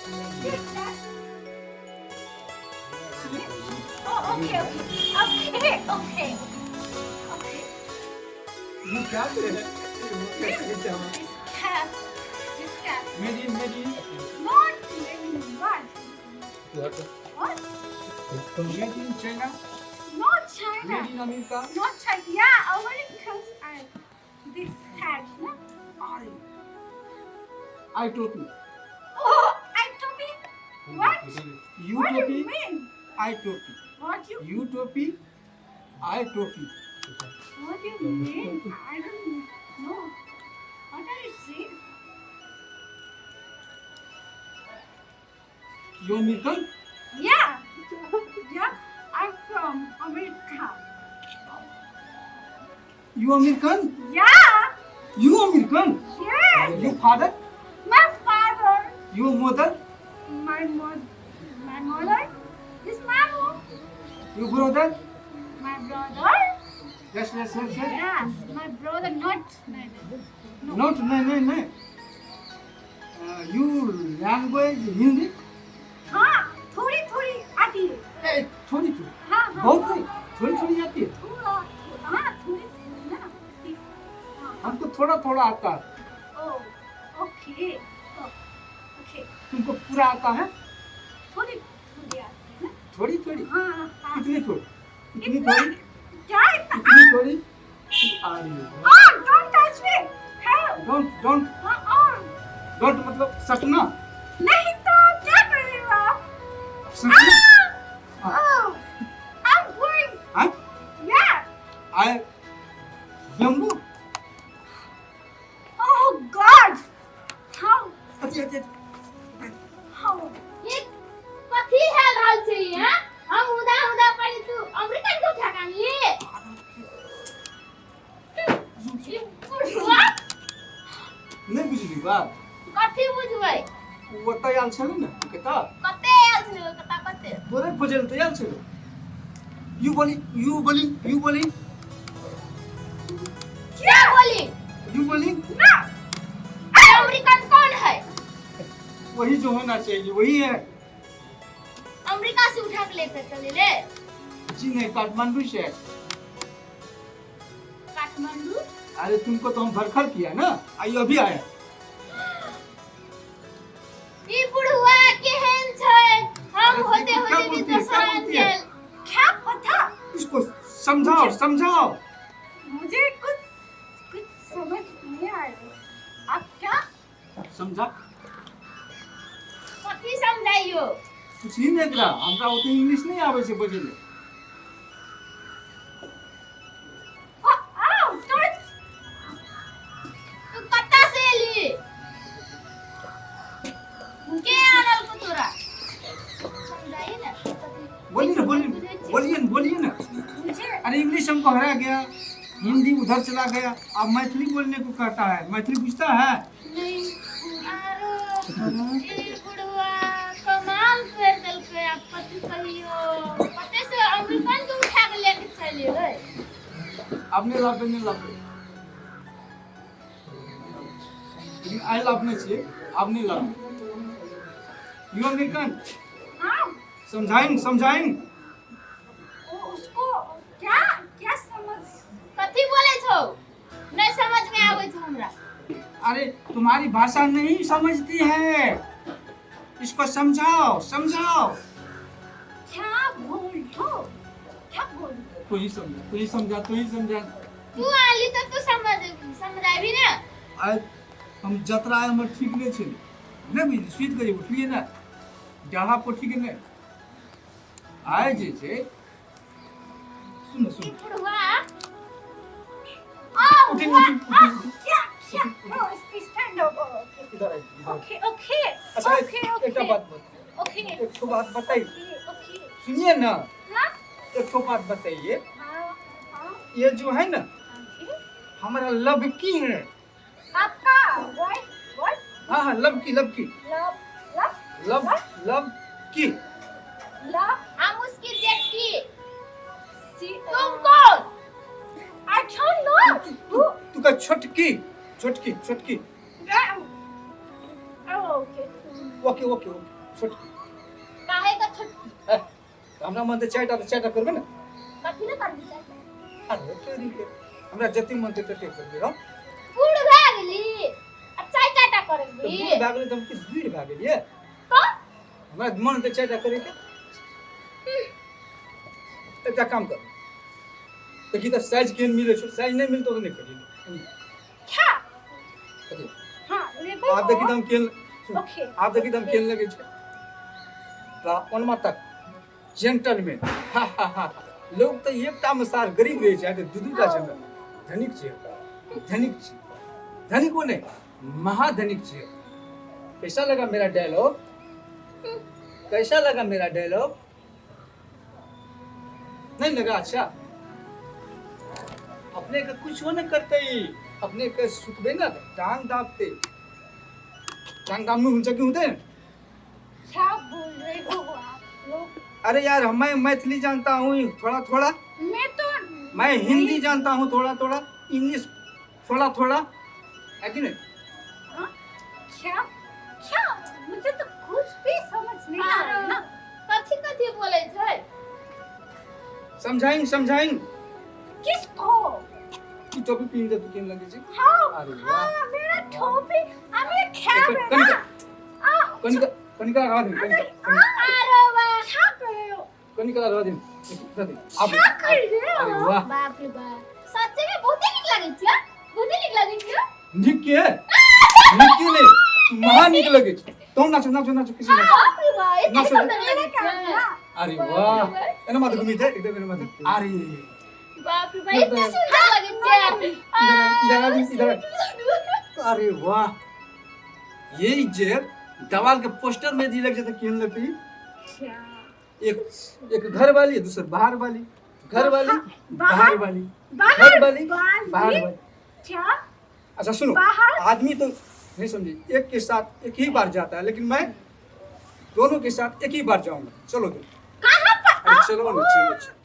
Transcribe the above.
Tic Tac. Oh, okay, okay, okay, okay, okay. You क्या करे? This cat, this cat. Made in. Not really. What? What? Made in China. Not China. Made in America. Not China. Yeah, Americans are this cat. No? I topi. Oh, I topi. What? You What do topi. you mean? I topi. What you? You topi. I topi. What do you mean? I don't know. What are you saying? You American? Yeah. Yeah. I'm from America. You American? Yeah. You American? Yes. You father? My father. You mother? My mother is Mamu. You brother? My brother. Yes. Yeah. My brother not. No. Not no. You language Hindi? हाँ थोड़ी थोड़ी आती है ए, थोड़ी हाँ बहुत नहीं थोड़ी आती है थोड़ा हाँ थोड़ी थोड़ी ना आती है। हाँ हमको थोड़ा आता है ओ ओके ओके तुमको पूरा आता है थोड़ी थोड़ी आती है ना थोड़ी हाँ हाँ इतनी थोड़ी इतना क्या इतना इतनी थोड़ी आ रही है हाँ don't touch me help don't हाँ मतलब सटना नहीं तो क्या कर रहे हो आप सटना Oh, I'm going. हाँ Yeah. I Jambu Oh God. How? अच्छा How? ये कथी है हाल से हैं हम उदा पड़ी तू अमेरिकन को ठकानी है ये बुझवा नहीं बुझली बात कथी बुझबै ओतै आयल छलै ने कता कते आयल छै कता कते तोरे खोजल तऽ आयल छलै यू बोली क्या बोली यू बोली No. अमेरिकन कौन है वही जो होना चाहिए वही है अमेरिका से उठा के लेकर चले ले जी नहीं काठमांडू से है काठमांडू अरे तुमको तो हम भरखर किया ना आई अभी आया ई बुढ़वा केहन छै हम अरे होते क्या होते भी बोलती है, तो क्या बोलती है? क्या पता? इसको समझाओ मुझे कुछ समझ नहीं आ रहा। आप क्या? समझा कथी समझाइयो कुछ ही नहीं करा हमरा ओते इंग्लिश नहीं आवे से बजे ले Oh, don't. तू कत्ता से एली के आनल को तोरा समझाइए ना बोलिए ना मुझे अरे इंग्लिश हमको हरा गया हिंदी उधर चला गया अब मैथिली बोलने को कहता है मैथिली पूछता है नहीं आरो ई बुढ़वा कमाल कर देलकै आप कथी कहियो कते से अमेरिकन के उठा के लेके चले गए आपने लाभ नहीं लाभ लेकिन आई लाभ नहीं चाहिए आपने लाभ यू अमेरिकन हाँ समझाएं उसको क्या क्या समझ कथी बोले छौ नहीं समझ में आवे छौ हमरा अरे तुम्हारी भाषा नहीं समझती है इसको समझाओ क्या बोल तू ही समझा तू आली तो तू समझाबी ना आज हम जतरा हमर ठीक नहीं छे नहीं बुझली सुइत गई उठलिए ना डाहा पोठी के नहीं आए जे छे सुन ई बुढ़वा उठी क्या नो स्टैंड अप इधर आई ओके अच्छा एक बात बता ओके एक तो बात बताइए ओके सुनिए ना हाँ एक तो बात बताइए हाँ ये जो है ना हमारा लव की है आपका what हाँ लव की love की love हम उसकी जेठी see तुम कौन I don't know तू का छोटकी oh okay okay okay okay छोटकी काहे का छोटकी ए, हमरा मन त चारटा करबे न कथी न कर दी चाहे अरे तेरी के हमरा जति मन ते तते करबे हम बूढ़ भए गेली अब चाय चाटा तो करबी बूढ़ भए गेलै त हम किस बूढ़ भए गेलिए तो हमरा मन त चारटा करे के एकटा काम कर देखी त साइज केहन मिले छै साइज नहीं मिलतो त नहीं करी क्या कथी हाँ लेबै आप देखी त हम केहन ओके आप देखी त हम केहन लगे छै त ओनमा तक जेंटलमैन हा हा हा लोग त एकटा में सार गरीब रहे छै त दू टा छै धनिक छै धनिको नहीं महाधनिक छै कैसा लगा मेरा डायलॉग कैसा लगा मेरा डायलॉग नहीं लगा अच्छा अपने का कुछ हो न करते अपने का सुतबे ना टांग दाबते टांग दाबनु हुन्छ कि हुँदैन क्या बोल रहे हो आप लोग अरे यार मैं मैथिली जानता हूँ थोड़ा थोड़ा मैं तो मैं हिंदी जानता हूँ थोड़ा थोड़ा इंग्लिश थोड़ा थोड़ा है कि नहीं हाँ? क्या क्या मुझे तो कुछ भी समझ नहीं आ रहा है ना कथी कथी बोले छै समझाइन किसको की टोपी पहन दे तू केन लगे छै हाँ अरे वाह हाँ मेरा टोपी हमें क्या है कनिका ना कनिका कनिका लगा दे कनिका अरे वाह क्या कर रहे हो कनिका लगा दे आप क्या कर रहे अरे हो वाह बाप रे बाप सच्चे में बहुते नीक लागै छै बहुते नीक लागै छै निक के नहीं महा निक लगे छै तुम नाचो किसी नाचो बाप रे बाप एते ना सुंदर मैंने लागै क्या छै किया अरे वाह एना मत घुमी थे एकदम एना मत अरे बाप रे बाप एते सुंदर लागै छै इधर अरे वाह यही जे दवाल के पोस्टर में दी लग जाता केहन लगती क्या एक घर वाली दूसरा बाहर वाली घर वाली बाहर बाहर? वाली बाहर घर वाली वाली? बाहर वाली क्या अच्छा सुनो बाहर? आदमी तो नहीं समझे एक के साथ एक ही बार जाता है लेकिन मैं दोनों के साथ एक ही बार जाऊंगा चलो कहाँ पर अरे चलो ना चलो